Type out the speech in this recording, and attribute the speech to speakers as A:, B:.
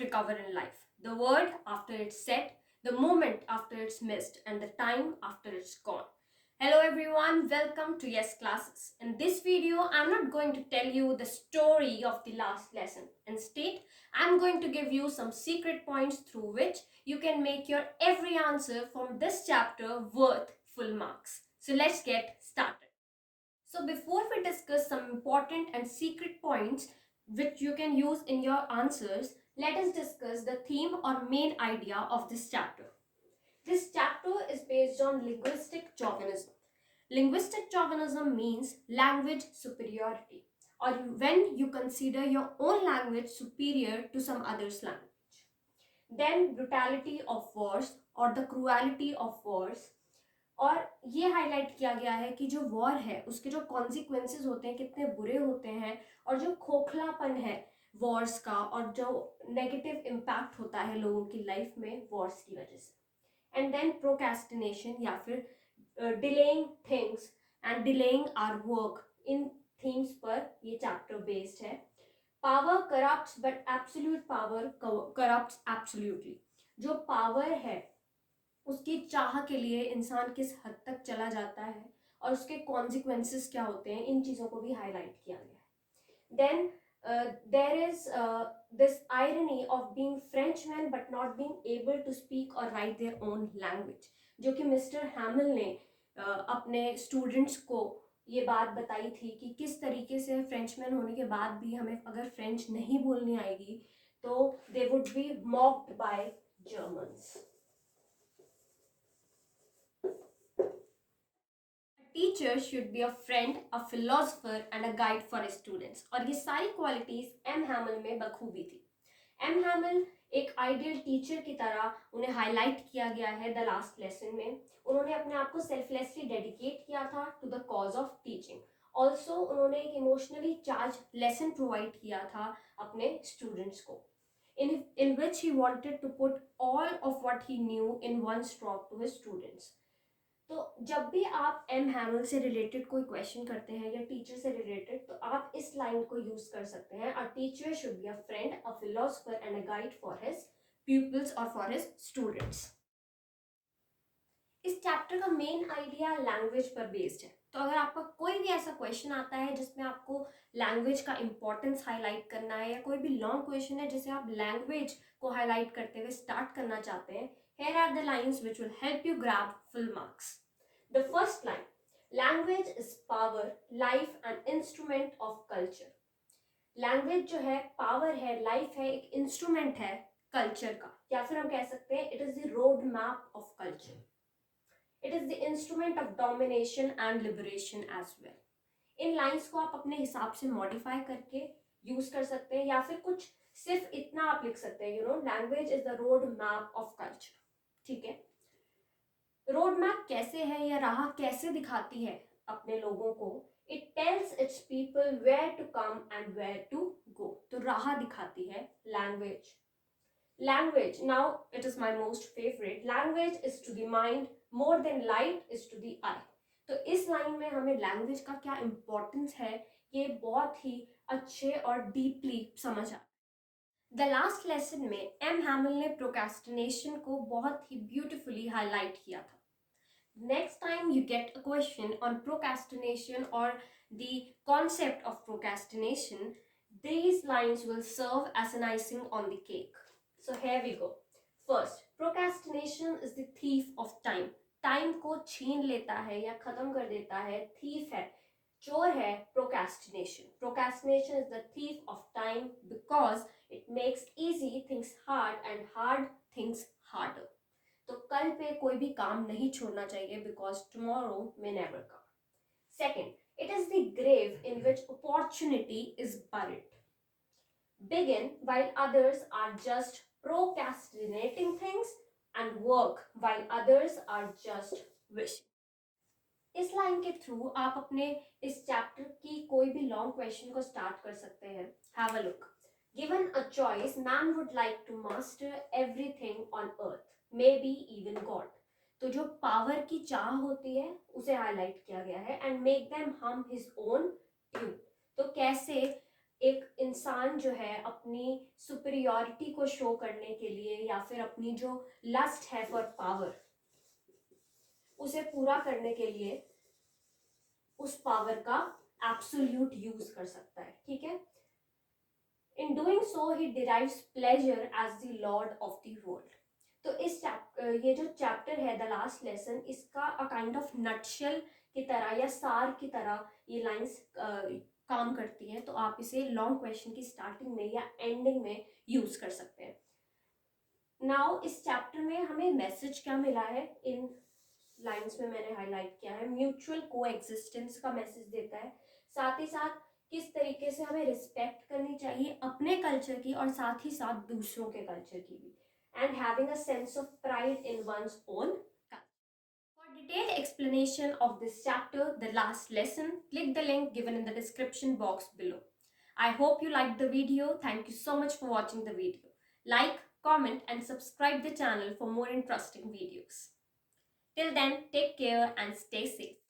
A: recover in life. The word after it's said, the moment after it's missed, and the time after it's gone. Hello everyone, welcome to Yes Classes. In this video, I'm not going to tell you the story of the last lesson. Instead, I'm going to give you some secret points through which you can make your every answer from this chapter worth full marks. So let's get started. So before we discuss some important and secret points which you can use in your answers, let us discuss the theme or main idea of this chapter. This chapter is based on linguistic chauvinism. Linguistic chauvinism means language superiority, or when you consider your own language superior to some other's language. Then brutality of wars or the cruelty of wars, और ये highlight किया गया है कि जो war है उसके जो कॉन्सिक्वेंसेस होते हैं कितने बुरे होते हैं, और जो खोखलापन है वॉर्स का और जो नेगेटिव इम्पैक्ट होता है लोगों की लाइफ में वॉर्स की वजह से. एंड देन प्रोक्रेस्टिनेशन या फिर delaying things and delaying our work, इन थीम्स पर ये चैप्टर बेस्ड है. Power corrupts but absolute power corrupts absolutely. जो पावर है उसकी चाह के लिए इंसान किस हद तक चला जाता है और उसके कॉन्सिक्वेंसेस क्या होते हैं, इन चीज़ों को भी हाईलाइट किया गया है. Then there is this irony of being Frenchman but not being able to speak और राइट देयर ओन लैंग्वेज, जो कि मिस्टर हैमिल ने अपने स्टूडेंट्स को ये बात बताई थी कि किस तरीके से फ्रेंचमैन होने के बाद भी हमें अगर फ्रेंच नहीं बोलनी आएगी तो they would be mocked by Germans. Teacher should be a friend, a philosopher and a guide for students. और ये सारी क्वालिटीज एम हैमिल में बखूबी थी. एम हैमिल एक आइडियल टीचर की तरह उन्हें हाईलाइट किया गया है द लास्ट लेसन में. उन्होंने अपने आप को सेल्फलेसली डेडिकेट किया था to the cause of teaching. Also उन्होंने एक इमोशनली चार्ज लेसन प्रोवाइड किया था अपने स्टूडेंट्स को, in which he wanted to put all of what he knew in one stroke to his students. तो जब भी आप एम हैमिल से रिलेटेड कोई क्वेश्चन करते हैं या टीचर से रिलेटेड, तो आप इस लाइन को यूज कर सकते हैं. A teacher should be a friend, a philosopher and a guide for his pupils और फॉर हिज स्टूडेंट्स. इस चैप्टर का मेन आइडिया लैंग्वेज पर बेस्ड है. तो अगर आपका कोई भी ऐसा क्वेश्चन आता है जिसमें आपको लैंग्वेज का इंपॉर्टेंस हाईलाइट करना है, या कोई भी लॉन्ग क्वेश्चन है जिसे आप लैंग्वेज को हाईलाइट करते हुए स्टार्ट करना चाहते हैं, here are the lines which will help you grab full marks. The first line, language is power, life and instrument of culture. Language जो है पावर है, लाइफ है, एक इंस्ट्रूमेंट है कल्चर का, या फिर हम कह सकते हैं it is the road map of culture. It is the instrument of domination and liberation as well. इन लाइंस को आप अपने हिसाब से मॉडिफाई करके यूज कर सकते हैं, या फिर कुछ सिर्फ इतना आप लिख सकते हैं, language is the road map of culture. ठीक है, रोड मैप कैसे है या राह कैसे दिखाती है अपने लोगों को? It tells its people where to come and where to go. तो राह दिखाती है language. Language, now it is my most favourite, language is to the mind more than light is to the eye. तो इस line में हमें language का क्या इंपॉर्टेंस है ये बहुत ही अच्छे और डीपली समझ आ. द लास्ट लेसन में एम हैमिल ने प्रोक्रेस्टिनेशन को बहुत ही ब्यूटिफुली हाईलाइट किया था. Next time you get a question on procrastination or the concept of procrastination, these lines will serve as an icing on the cake. So here we go. First, procrastination is the thief of time. Time को छीन लेता है या खत्म कर देता है. Thief है, चोर है procrastination. Procrastination is the thief of time because it makes easy things hard and hard things harder. तो कल पे कोई भी काम नहीं छोड़ना चाहिए because tomorrow may never come. Second, it is the grave in which opportunity is buried. Begin while others are just procrastinating things and work while others are just wishing. इस लाइन के थ्रू आप अपने इस chapter की कोई भी long question को start कर सकते हैं. Have a look. Given a choice, man would like to master everything on earth, maybe even God. तो जो पावर की चाह होती है उसे हाईलाइट किया गया है. एंड मेक देम हम हिज ओन ट्यून. तो कैसे एक इंसान जो है अपनी सुपीरियॉरिटी को शो करने के लिए या फिर अपनी जो लस्ट है फॉर पावर उसे पूरा करने के लिए उस पावर का एब्सोल्यूट यूज कर सकता है, ठीक है। In doing so he derives pleasure as the lord of the world. तो ये जो चैप्टर है द लास्ट लेसन, इसका अ काइंड ऑफ नटशेल की तरह या सार की तरह ये लाइंस काम करती हैं। तो आप इसे लॉन्ग क्वेश्चन की स्टार्टिंग में या एंडिंग में यूज कर सकते हैं। नाउ इस चैप्टर में हमें मैसेज क्या मिला है, इन लाइंस में मैंने हाईलाइट किया है। म्यूचुअल कोएग्जिस्टेंस का मैसेज देता है, साथ ही साथ किस तरीके से हमें रिस्पेक्ट करनी चाहिए अपने कल्चर की और साथ ही साथ दूसरों के कल्चर की भी, and having a sense of pride in one's own. For detailed explanation of this chapter, the last lesson, click the link given in the description box below. I hope you liked the video. Thank you so much for watching the video. Like, comment and subscribe the channel for more interesting videos. Till then, take care and stay safe.